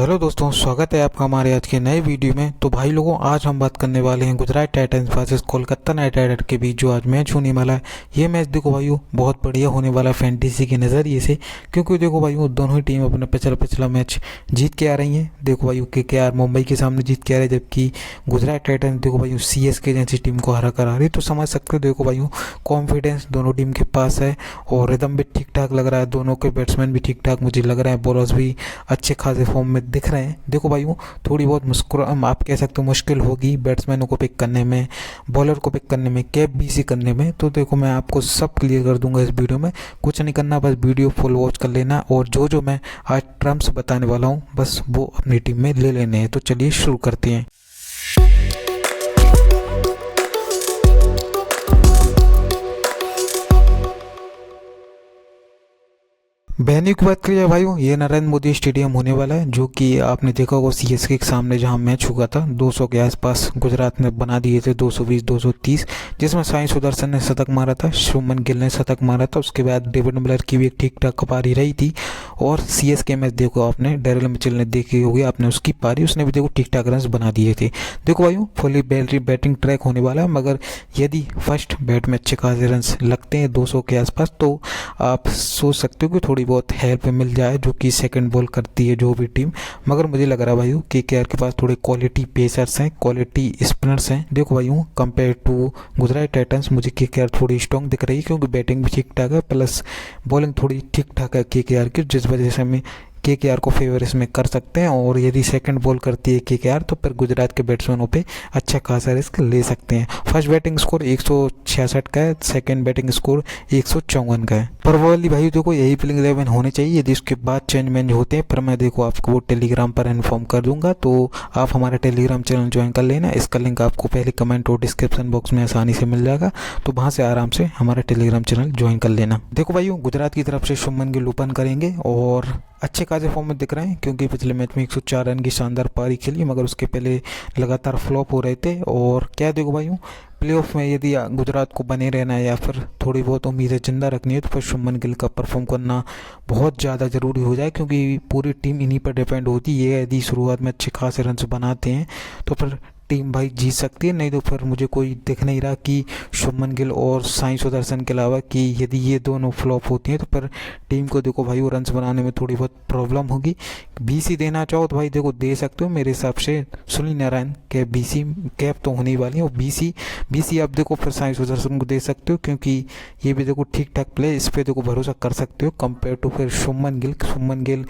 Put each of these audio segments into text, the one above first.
तो हेलो दोस्तों, स्वागत है आपका हमारे आज के नए वीडियो में। तो भाई लोगों, आज हम बात करने वाले हैं Gujarat titans versus Kolkata knight rider के बीच जो आज मैच होने वाला है। ये मैच देखो भाइयों बहुत बढ़िया होने वाला है फैंटेसी के नज़रिए से, क्योंकि देखो भाइयों दोनों ही टीम अपना पिछला मैच जीत के आ रही हैं। देखो भाइयों KKR मुंबई के सामने जीत के आ रही है, जबकि गुजरात टाइटंस देखो भाइयों CSK जैसी टीम को हरा कर आ रही है। तो समझ सकते हो देखो भाइयों कॉन्फिडेंस दोनों टीम के पास है और रिदम भी ठीक ठाक लग रहा है। दोनों के बैट्समैन भी ठीक ठाक मुझे लग रहे हैं, बॉलर्स भी अच्छे खासे फॉर्म में दिख रहे हैं। देखो भाइयों थोड़ी बहुत आप कह सकते हो मुश्किल होगी बैट्समैनों को पिक करने में, बॉलर को पिक करने में, कैप BC करने में। तो देखो मैं आपको सब क्लियर कर दूंगा इस वीडियो में, कुछ नहीं करना, बस वीडियो फुल वॉच कर लेना और जो मैं आज टर्म्स बताने वाला हूँ बस वो अपनी टीम में ले लेने हैं। तो चलिए शुरू करते हैं। वेन्यू की बात करिए भाइयों, ये नरेंद्र मोदी स्टेडियम होने वाला है, जो कि आपने देखा होगा CSK के सामने जहां मैच हुआ था। 200 के आसपास गुजरात ने बना दिए थे, 220 230, जिसमें साई सुदर्शन ने शतक मारा था, शुभमन गिल ने शतक मारा था। उसके बाद डेविड मिलर की भी एक ठीक ठाक पारी रही थी। और CSK मैच देखो आपने, डेरिल मिचेल ने देखी होगी आपने उसकी पारी, उसने भी देखो ठीक ठाक रन बना दिए थे। देखो भाइयों फुली बैटिंग ट्रैक होने वाला है, मगर यदि फर्स्ट बैट में अच्छे खासे रन लगते हैं 200 के आसपास, तो आप सोच सकते हो कि थोड़ी बहुत हेल्प मिल जाए, जो कि सेकंड बॉल करती है जो भी टीम। मगर मुझे लग रहा है भाइयों KKR के पास थोड़े क्वालिटी पेसर्स हैं, क्वालिटी स्पिनर्स हैं। देखो भाइयों कंपेयर टू गुजरात टाइटंस मुझे KKR थोड़ी स्ट्रॉन्ग दिख रही है, क्योंकि बैटिंग भी ठीक ठाक है, प्लस बॉलिंग थोड़ी ठीक ठाक है KKR की, जिस वजह से हमें KKR को फेवर इसमें कर सकते हैं। और यदि सेकंड बॉल करती है KKR, तो फिर गुजरात के बैट्समैनों पे अच्छा खासा रिस्क ले सकते हैं। फर्स्ट बैटिंग स्कोर 166 का है, सेकंड बैटिंग स्कोर 154 का है। प्रोबेबली भाई देखो यही प्लेइंग 11 होने चाहिए। यदि उसके बाद चेंज होते हैं, पर मैं देखो आपको वो टेलीग्राम पर इन्फॉर्म कर दूंगा, तो आप हमारा टेलीग्राम चैनल ज्वाइन कर लेना। इसका लिंक आपको पहले कमेंट और डिस्क्रिप्शन बॉक्स में आसानी से मिल जाएगा, तो वहाँ से आराम से हमारा टेलीग्राम चैनल ज्वाइन कर लेना। देखो भाई गुजरात की तरफ से शुभमन गिल ओपन करेंगे और अच्छे खासे फॉर्म में दिख रहे हैं, क्योंकि पिछले मैच में 104 रन की शानदार पारी खेली, मगर उसके पहले लगातार फ्लॉप हो रहे थे। और क्या देखो भाइयों प्लेऑफ में यदि गुजरात को बने रहना है या फिर थोड़ी बहुत उम्मीदें जिंदा रखनी है, तो फिर शुभमन गिल का परफॉर्म करना बहुत ज़्यादा ज़रूरी हो जाए, क्योंकि पूरी टीम इन्हीं पर डिपेंड होती है। यदि शुरुआत में अच्छे खासे रन बनाते हैं तो फिर टीम भाई जीत सकती है, नहीं तो फिर मुझे कोई दिख नहीं रहा कि शुभमन गिल और साई सुदर्शन के अलावा कि यदि ये दोनों फ्लॉप होती हैं तो फिर टीम को देखो भाई वो रन्स बनाने में थोड़ी बहुत प्रॉब्लम होगी। BC देना चाहो तो भाई देखो दे सकते हो, मेरे हिसाब से सुनील नारायण के BC कैप तो होने ही वाली है। और BC आप देखो फिर साई सुदर्शन को दे सकते हो, क्योंकि ये भी देखो ठीक ठाक प्ले, इस पर देखो भरोसा कर सकते हो कंपेयर टू फिर शुभमन गिल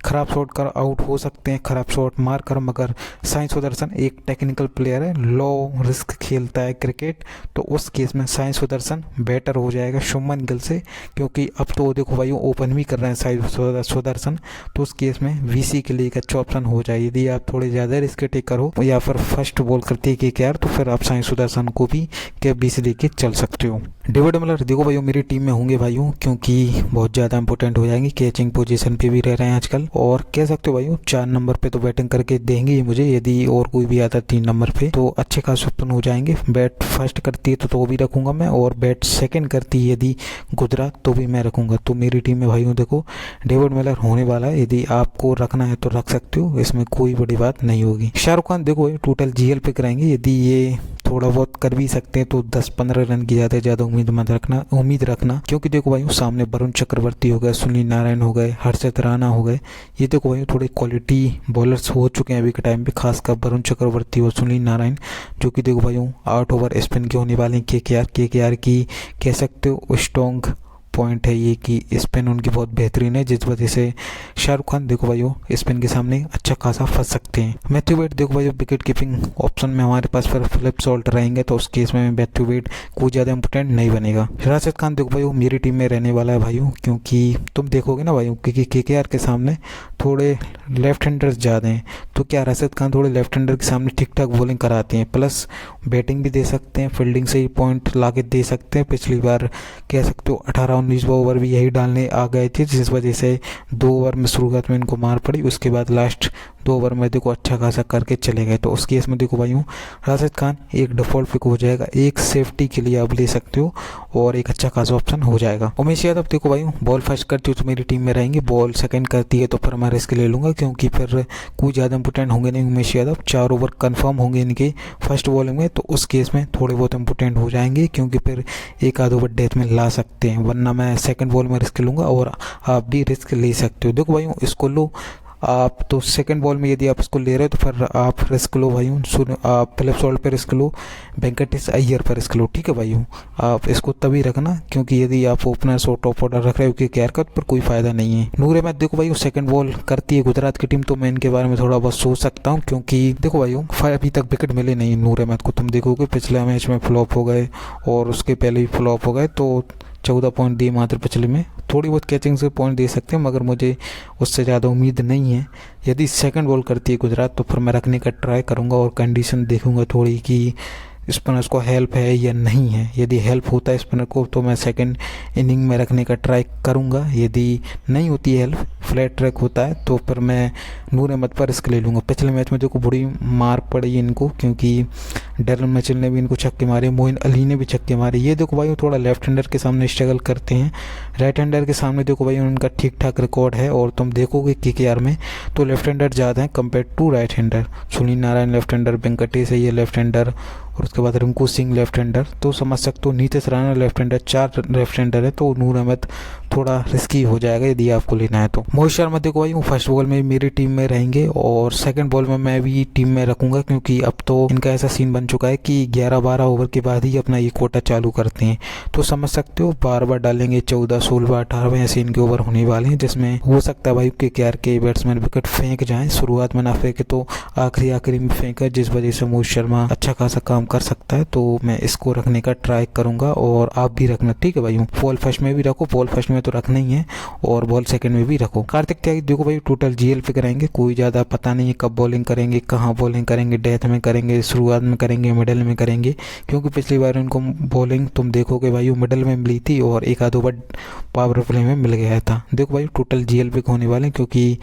खराब शॉट कर आउट हो सकते हैं, खराब शॉट मार कर, मगर साई सुदर्शन एक टेक्निकल प्लेयर है, लो रिस्क खेलता है क्रिकेट, तो उस केस में साई सुदर्शन बेटर हो जाएगा शुभमन गिल से। क्योंकि अब तो देखो भाई ओपन भी कर रहे हैं साई सुदर्शन, तो उस केस में VC के लिए एक अच्छा ऑप्शन हो जाए। यदि आप थोड़े ज़्यादा रिस्क टेकर हो या फिर फर्स्ट बॉल करते है KKR, तो फिर आप साई सुदर्शन को भी कैप BC लेके चल सकते हो। डेविड मिलर देखो भाई मेरी टीम में होंगे भाइयों, क्योंकि बहुत ज़्यादा इंपॉर्टेंट हो जाएंगे, कैचिंग पोजीशन पे भी रह रहे हैं आजकल। और कह सकते हो भाई 4 नंबर पे तो बैटिंग करके देंगे ही मुझे, यदि और कोई भी आता 3 नंबर पे तो अच्छे खास ओपन हो जाएंगे। बैट फर्स्ट करती है तो भी रखूंगा मैं, और बैट सेकंड करती है यदि गुजरात तो भी मैं रखूंगा। तो मेरी टीम में भाइयों देखो डेविड मिलर होने वाला है, यदि आपको रखना है तो रख सकते हो, इसमें कोई बड़ी बात नहीं होगी। शाहरुख खान देखो टोटल GL पे कराएंगे, यदि ये थोड़ा बहुत कर भी सकते हैं तो 10-15 रन की ज़्यादा उम्मीद रखना, क्योंकि देखो भाई सामने वरुण चक्रवर्ती हो गए, सुनील नारायण हो गए, हर्षित राणा हो गए, ये देखो भाई थोड़े क्वालिटी बॉलर्स हो चुके हैं अभी के टाइम पे, खासकर वरुण चक्रवर्ती और सुनील नारायण, जो कि देखो भाई 8 ओवर स्पिन के होने वाले हैं। KKR की कह सकते हो स्ट्रॉन्ग पॉइंट है ये कि स्पिन उनकी बहुत बेहतरीन है, जिस वजह से शाहरुख खान देखो भाई स्पिन के सामने अच्छा खासा फंस सकते हैं। मैथ्यू वेड देखो भाई विकेट कीपिंग ऑप्शन में हमारे पास फिर फिलिप सॉल्ट रहेंगे, तो उस केस में मैथ्यू वेड कोई ज़्यादा इंपॉर्टेंट नहीं बनेगा। राशिद खान देखो भाई मेरी टीम में रहने वाला है भाइयों, क्योंकि तुम देखोगे ना भाइयों क्योंकि KKR के सामने थोड़े लेफ्ट हैंडर्स ज़्यादा हैं, तो क्या राशिद खान थोड़े लेफ्ट हैंडर के सामने ठीक ठाक बॉलिंग कराते हैं, प्लस बैटिंग भी दे सकते हैं, फील्डिंग से ही पॉइंट ला के दे सकते हैं। पिछली बार कह सकते हो 18-19 ओवर भी यही डालने आ गए थे, जिस वजह से 2 ओवर में शुरुआत में इनको मार पड़ी, उसके बाद लास्ट 2 ओवर में देखो अच्छा खासा करके चले गए। तो उस केस में देखो भाइयों राशिद खान एक डिफ़ॉल्ट पिक हो जाएगा, एक सेफ्टी के लिए आप ले सकते हो और एक अच्छा खासा ऑप्शन हो जाएगा। उमेश यादव देखो भाइयों बॉल फर्स्ट करती हो तो मेरी टीम में रहेंगे, बॉल सेकंड करती है तो फिर मैं रिस्क ले लूँगा, क्योंकि फिर कोई ज़्यादा इंपोर्टेंट होंगे नहीं उमेश यादव। 4 ओवर कन्फर्म होंगे इनके फर्स्ट बॉलिंग में, तो उस केस में थोड़े बहुत इंपोर्टेंट हो जाएंगे, क्योंकि फिर एक आध ओवर डेथ में ला सकते हैं, वरना मैं सेकंड बॉल में रिस्क लूँगा और आप भी रिस्क ले सकते हो। देखो भाइयों इसको लो आप, तो सेकंड बॉल में यदि आप इसको ले रहे हो तो फिर आप रिस्क लो भाइयों, सुन आप फिलिप सॉल्ट पे रिस्क लो, वेंकटेश अय्यर पर रिस्क लो, ठीक है भाइयों। आप इसको तभी रखना क्योंकि यदि आप ओपनर्स और टॉप ऑर्डर रख रहे हो कि केयर का पर कोई फ़ायदा नहीं है। नूर अहमद देखो भाइयों सेकंड बॉल करती है गुजरात की टीम, तो मैं इनके बारे में थोड़ा बहुत सोच सकता हूँ, क्योंकि देखो भाइयों अभी तक विकेट मिले नहीं नूर अहमद को। तुम देखोगे पिछले मैच में फ्लॉप हो गए और उसके पहले भी फ्लॉप हो गए, तो 14 पॉइंट दिए मात्र पिछले में। थोड़ी बहुत कैचिंग से पॉइंट दे सकते हैं, मगर मुझे उससे ज़्यादा उम्मीद नहीं है। यदि सेकंड बॉल करती है गुजरात तो फिर मैं रखने का ट्राई करूँगा और कंडीशन देखूँगा थोड़ी कि स्पिनर्स को हेल्प है या नहीं है। यदि हेल्प होता है स्पिनर को तो मैं सेकंड इनिंग में रखने का ट्राई करूँगा, यदि नहीं होती हेल्प फ्लैट ट्रैक होता है तो फिर मैं नूर अहमद पर रिस्क ले लूँगा। पिछले मैच में देखो बड़ी मार पड़ी इनको, क्योंकि डैरल मैचल ने भी इनको छक्के मारे, मोइन अली ने भी छक्के मारे। ये देखो भाई थोड़ा लेफ्ट हैंडर के सामने स्ट्रगल करते हैं, राइट हैंडर के सामने देखो भाई उनका ठीक ठाक रिकॉर्ड है। और तुम देखोगे केकेआर में तो लेफ्ट हैंडर ज़्यादा है compare to right hander. Sunil Narayan left hander, Venkatesh है ये लेफ्ट हैंडर, और उसके बाद रिंकू सिंह लेफ्ट हैंडर, तो समझ सकते हो Nitish Rana left hander, 4 left hander है, तो नूर अहमद थोड़ा रिस्की हो जाएगा यदि आपको लेना है तो। मोहित शर्मा देखो भाई फर्स्ट बॉल में मेरी टीम में रहेंगे और सेकंड बॉल में मैं भी टीम में रखूंगा, क्योंकि अब तो इनका ऐसा सीन बन चुका है कि 11-12 ओवर के बाद ही अपना ये कोटा चालू करते हैं, तो समझ सकते हो बार बार डालेंगे 14, 16, 18 ऐसे इनके ओवर होने वाले हैं, जिसमें हो सकता है भाई केकेआर के बैट्समैन विकेट फेंक जाएं, शुरुआत में ना फेंके तो आखिरी में फेंका, जिस वजह से मोहित शर्मा अच्छा खासा काम कर सकता है। तो मैं इसको रखने का ट्राई करूंगा और आप भी रखना, ठीक है भाई। बॉल फर्स्ट में भी रखो, बॉल फर्स्ट में तो रखना ही है, और बॉल सेकंड में भी रखो। कार्तिक त्यागी देखो भाई टोटल जीएल पे कराएंगे, कोई ज़्यादा पता नहीं है कब बॉलिंग करेंगे, कहाँ बॉलिंग करेंगे, डेथ में करेंगे, शुरुआत में करेंगे, मिडल में करेंगे, क्योंकि पिछली बार उनको बॉलिंग तुम देखोगे भाई वो मिडल में मिली थी और एक आध ओवर पावर प्ले में मिल गया था। देखो भाई टोटल जीएल पे होने वाले, क्योंकि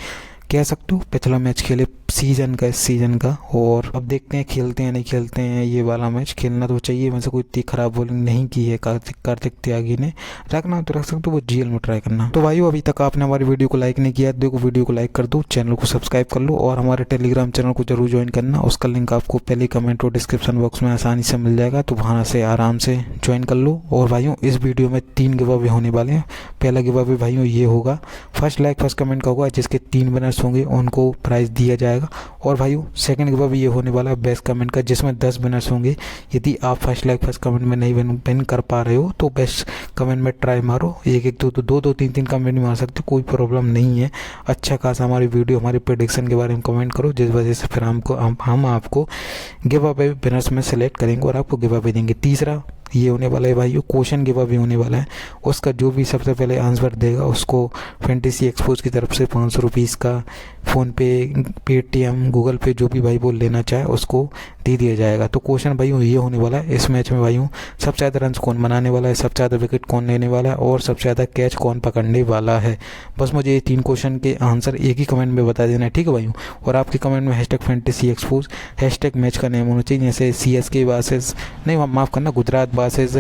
कह सकते हो पिछला मैच खेले सीजन का, इस सीजन का, और अब देखते हैं खेलते हैं नहीं खेलते हैं। ये वाला मैच खेलना तो चाहिए, वैसे कोई इतनी खराब बॉलिंग नहीं की है कार्तिक त्यागी ने, रखना तो रख सकते हो, वो जीएल में ट्राई करना। तो भाई अभी तक आपने हमारी वीडियो को लाइक नहीं किया, देखो वीडियो को लाइक कर दो, चैनल को सब्सक्राइब कर लो और हमारे टेलीग्राम चैनल को जरूर ज्वाइन करना। उसका लिंक आपको पहले कमेंट और डिस्क्रिप्शन बॉक्स में आसानी से मिल जाएगा, तो वहाँ से आराम से ज्वाइन कर लो। और भाइयों इस वीडियो में 3 गिव अवे होने वाले हैं। पहला गिव अवे भाइयों ये होगा, फर्स्ट लाइक फर्स्ट कमेंट का होगा, जिसके 3 विनर्स होंगे उनको प्राइज़ दिया जाएगा। और भाइयों सेकंड गिव अवे ये होने वाला है बेस्ट कमेंट का, जिसमें 10 विनर्स होंगे। यदि आप फर्स्ट लाइक फर्स्ट कमेंट में नहीं विन कर पा रहे हो तो बेस्ट कमेंट में ट्राई मारो, 1-1, 2-2, 3-3 कमेंट भी मार सकते हो, कोई प्रॉब्लम नहीं है। अच्छा खासा हमारी वीडियो हमारी प्रेडिक्शन के बारे में कमेंट करो, जिस वजह से फिर हम आपको गिव अवे विनर्स में सेलेक्ट करेंगे और आपको गिव अवे देंगे। तीसरा ये होने वाला है भाइयों क्वेश्चन गिव अवे होने वाला है, उसका जो भी सबसे पहले आंसर देगा उसको फैंटेसी एक्सपोज की तरफ से 500 रुपीज़ का फ़ोनपे, पेटीएम, गूगल पे जो भी भाई वो लेना चाहे उसको दे दिया जाएगा। तो क्वेश्चन भाइयों ये होने वाला है, इस मैच में भाइयों सबसे ज़्यादा रन कौन बनाने वाला है, सबसे ज़्यादा विकेट कौन लेने वाला है और सबसे ज़्यादा कैच कौन पकड़ने वाला है। बस मुझे ये 3 क्वेश्चन के आंसर एक ही कमेंट में बता देना है, ठीक है भाइयों। और आपके कमेंट में #फैंटेसी एक्सपोज मैच का नेम होना चाहिए, जैसे CSK वर्सेस, नहीं माफ़ करना, गुजरात वर्सेस,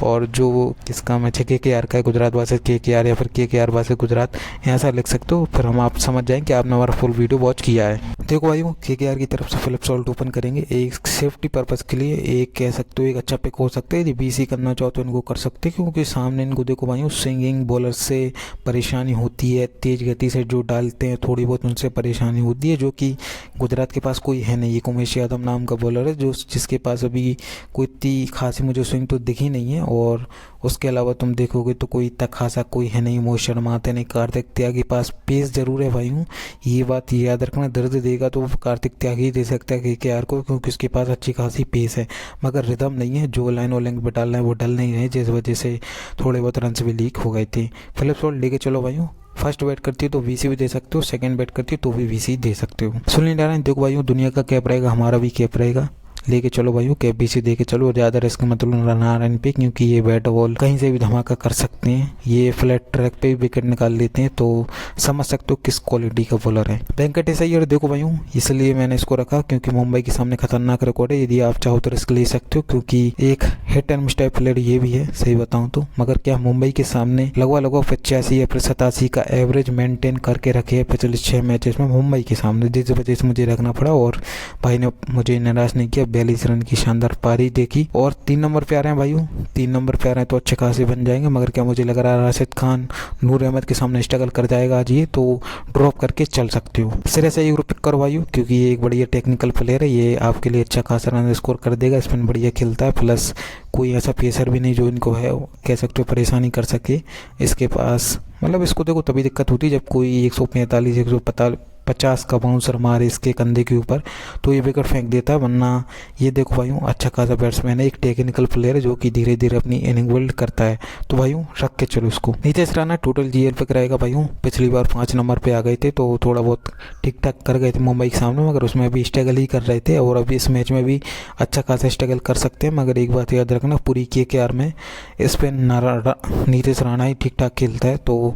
और जो किसका मैच है KKR का है, गुजरात वर्सेस KKR या फिर KKR वर्सेस गुजरात, ऐसा लिख सकते हो, फिर हम आप समझ जाएंगे कि आपने हमारा फुल वीडियो वॉच किया है। देखो भाई KKR की तरफ से फिलिप सॉल्ट ओपन करेंगे, एक सेफ्टी पर्पज़ के लिए, एक कह सकते हो एक अच्छा पिक हो सकता है। यदि BC करना चाहो तो इनको कर सकते हैं, क्योंकि सामने इनको देखो भाई स्विंगिंग बॉलर से परेशानी होती है, तेज़ गति से जो डालते हैं थोड़ी बहुत उनसे परेशानी होती है, जो कि गुजरात के पास कोई है नहीं। एक उमेश यादव नाम का बॉलर है जिसके पास अभी कोई इतनी खासी मुझे स्विंग तो दिखी नहीं है, और उसके अलावा तुम देखोगे तो कोई इतना खासा कोई है नहीं। मोहित शर्मा आते नहीं, कार्तिक त्यागी के पास पेस जरूर है भाई हूँ, ये बात याद रखना। दर्द देगा तो कार्तिक त्यागी दे सकता है KKR को, क्योंकि उसके पास अच्छी खासी पेस है, मगर रिदम नहीं है, जो लाइन और लेंथ पे डाल रहे हैं वो डल नहीं रहे, जिस वजह से थोड़े बहुत रन भी लीक हो गए थे। फिलिप सॉल्ट लेके चलो भाइयों, फर्स्ट बैट करती हो तो VC भी दे सकते हो, सेकंड बैट करती हो तो भी VC दे सकते हो। सुनील नारायण देखो भाइयों दुनिया का कैप रहेगा, हमारा भी कैप रहेगा, लेके चलो भाइयों, केबीसी दे के चलो, ज़्यादा रिस्क मत लो नारायण पे, क्योंकि ये बैट बॉल कहीं से भी धमाका कर सकते हैं। ये फ्लैट ट्रैक पे भी विकेट निकाल लेते हैं, तो समझ सकते हो किस क्वालिटी का बॉलर है वेंकटेश अय्यर। देखो भाइयों, इसलिए मैंने इसको रखा क्योंकि मुंबई के सामने खतरनाक रिकॉर्ड है। यदि आप चाहो तो रिस्क ले सकते हो, क्योंकि एक hit and miss type player ये भी है सही बताऊं तो। मगर क्या मुंबई के सामने लगभग 85 या 87 का एवरेज मेंटेन करके रखे है पिछले 6 मैचेस में मुंबई के सामने, जिस वजह से मुझे रखना पड़ा। और भाई ने मुझे निराश नहीं किया, 42 रन की शानदार पारी देखी। और 3 नंबर पे आ रहे हैं भाइयों, 3 नंबर पे आ रहे हैं तो अच्छे खासे बन जाएंगे। मगर क्या मुझे लग रहा है राशिद खान नूर अहमद के सामने स्ट्रगल कर जाएगा आज ये, तो ड्रॉप करके चल सकते हो। श्रेयस अय्यर पिक करो भाइयों, क्योंकि ये एक बढ़िया टेक्निकल प्लेयर है, ये आपके लिए अच्छा खासा रन स्कोर कर देगा, स्पिन बढ़िया खेलता है। प्लस कोई ऐसा पेसर भी नहीं जो इनको है कह सकते हो परेशानी कर सके इसके पास। मतलब इसको देखो तभी दिक्कत होती है जब कोई 145 150 का बाउंसर मारे इसके कंधे के ऊपर, तो ये विकेट फेंक देता है। वरना ये देखो भाइयों, अच्छा खासा बैट्समैन है, एक टेक्निकल प्लेयर है जो कि धीरे धीरे अपनी इनिंग बिल्ड करता है। तो भाइयों रख के चलो इसको। नीतीश राणा टोटल जीएल पे कराएगा भाइयों, पिछली बार 5 नंबर पे आ गए थे तो थोड़ा बहुत ठीक ठाक कर गए थे मुंबई के सामने, मगर उसमें भी स्ट्रगल ही कर रहे थे। और अभी इस मैच में भी अच्छा खासा स्ट्रगल कर सकते हैं। मगर एक बात याद रखना, पूरी KKR में इस पे नीतीश राणा ही ठीक ठाक खेलता है, तो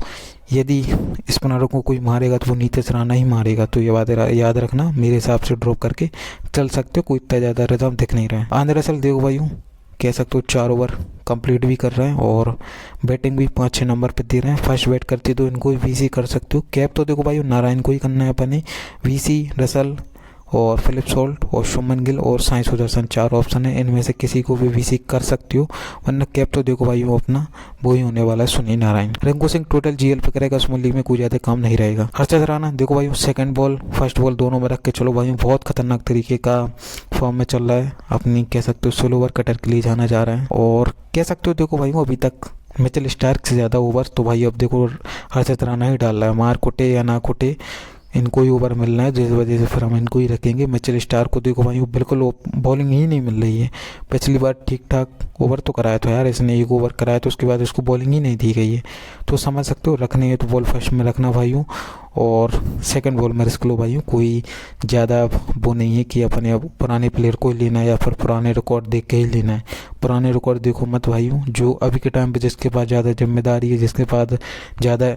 यदि स्पिनरों को कोई मारेगा तो वो नीतीश राणा ही मारेगा। तो ये बात याद रखना, मेरे हिसाब से ड्रॉप करके चल सकते हो, कोई इतना ज़्यादा रिदम दिख नहीं रहा है। आंध्र असल देखो भाइयों, कह सकते हो 4 ओवर कंप्लीट भी कर रहे हैं और बैटिंग भी 5-6 नंबर पे दे रहे हैं। फर्स्ट बैट करते तो इनको VC कर सकते हो। कैप तो देखो भाई नारायण को ही करना है अपने, VC रसल और फिलिप सॉल्ट और शुभमन गिल और साई सुदर्शन 4 ऑप्शन है, इनमें से किसी को भी VC कर सकते हो। वरना कैप तो देखो भाई वो अपना वो ही होने वाला है, सुनील नारायण। रिंकू सिंह टोटल GL पे करेगा, स्मॉल लीग में कोई ज़्यादा काम नहीं रहेगा। हर्षद राणा देखो भाई सेकंड बॉल फर्स्ट बॉल दोनों में रख के चलो भाई, बहुत खतरनाक तरीके का फॉर्म में चल रहा है, अपनी कह सकते हो स्लो ओवर कटर के लिए जाना जा रहा है। और कह सकते हो देखो भाई अभी तक मिचेल स्टार्क से ज़्यादा ओवर तो भाई अब देखो हर्षद राणा ही डाल रहा है, मार कुटे या ना कुटे इनको ही ओवर मिलना है, जिस वजह से फिर हम इनको ही रखेंगे। मिचेल स्टार्क को देखो भाई बिल्कुल बॉलिंग ही नहीं मिल रही है। पिछली बार ठीक ठाक ओवर तो कराया था यार इसने, 1 ओवर कराया तो उसके बाद उसको बॉलिंग ही नहीं दी गई है। तो समझ सकते हो रखने है तो बॉल फर्स्ट में रखना भाइयों, और सेकंड बॉल में रिस्क लो भाइयों। कोई ज़्यादा वो नहीं है कि अपने पुराने प्लेयर को लेना है या फिर पुराने रिकॉर्ड देख के ही लेना है। पुराने रिकॉर्ड देखो मत भाइयों, जो अभी के टाइम पे जिसके पास ज़्यादा जिम्मेदारी है, जिसके पास ज़्यादा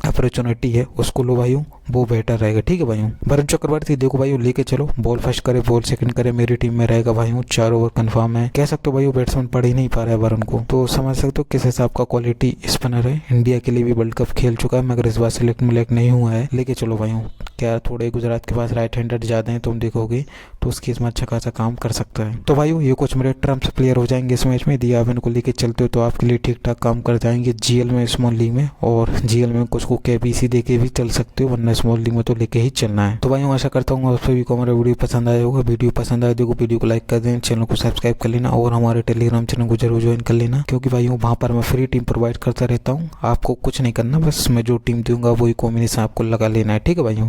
अपॉर्चुनिटी है उसको लो भाइयों, वो बेटर रहेगा। ठीक है भाइयों। वरुण चक्रवर्ती देखो भाइयों लेके चलो, बॉल फर्स्ट करे बॉल सेकंड करे, मेरी टीम में रहेगा भाइयों। 4 ओवर कंफर्म है, कह सकते हो भाइयों बैट्समैन पढ़ ही नहीं पा रहा है वरुण को, तो समझ सकते हो किस हिसाब का क्वालिटी स्पिनर है। इंडिया के लिए भी वर्ल्ड कप खेल चुका है, मगर इस बार सिलेक्ट नहीं हुआ है। लेके चलो भाइयों, क्या थोड़े गुजरात के पास राइट हैंडर ज़्यादा हैं, तुम देखोगे तो उसकी इसमें अच्छा खासा काम कर सकता है। तो भाइयों ये कुछ मेरे ट्रम्प्स प्लेयर हो जाएंगे इस मैच में, यदि आप इनको लेके चलते हो तो आपके लिए ठीक ठाक काम कर जाएंगे GL में, स्मॉल लीग में। और GL में कुछ को KBC दे के भी चल सकते हो, वरना स्मॉल लीग में तो लेके ही चलना है। तो भाइयों आशा करता हूँ आप सभी को हमारा वीडियो पसंद आया होगा। वीडियो पसंद आए देखो वीडियो को लाइक कर दें, चैनल को सब्सक्राइब कर लेना और हमारे टेलीग्राम चैनल को जरूर ज्वाइन कर लेना, क्योंकि भाइयों वहाँ पर मैं फ्री टीम प्रोवाइड करता रहता हूँ। आपको कुछ नहीं करना, बस मैं जो टीम दूंगा वही कॉम्बिनेशन आपको लगा लेना है। ठीक है भाइयों।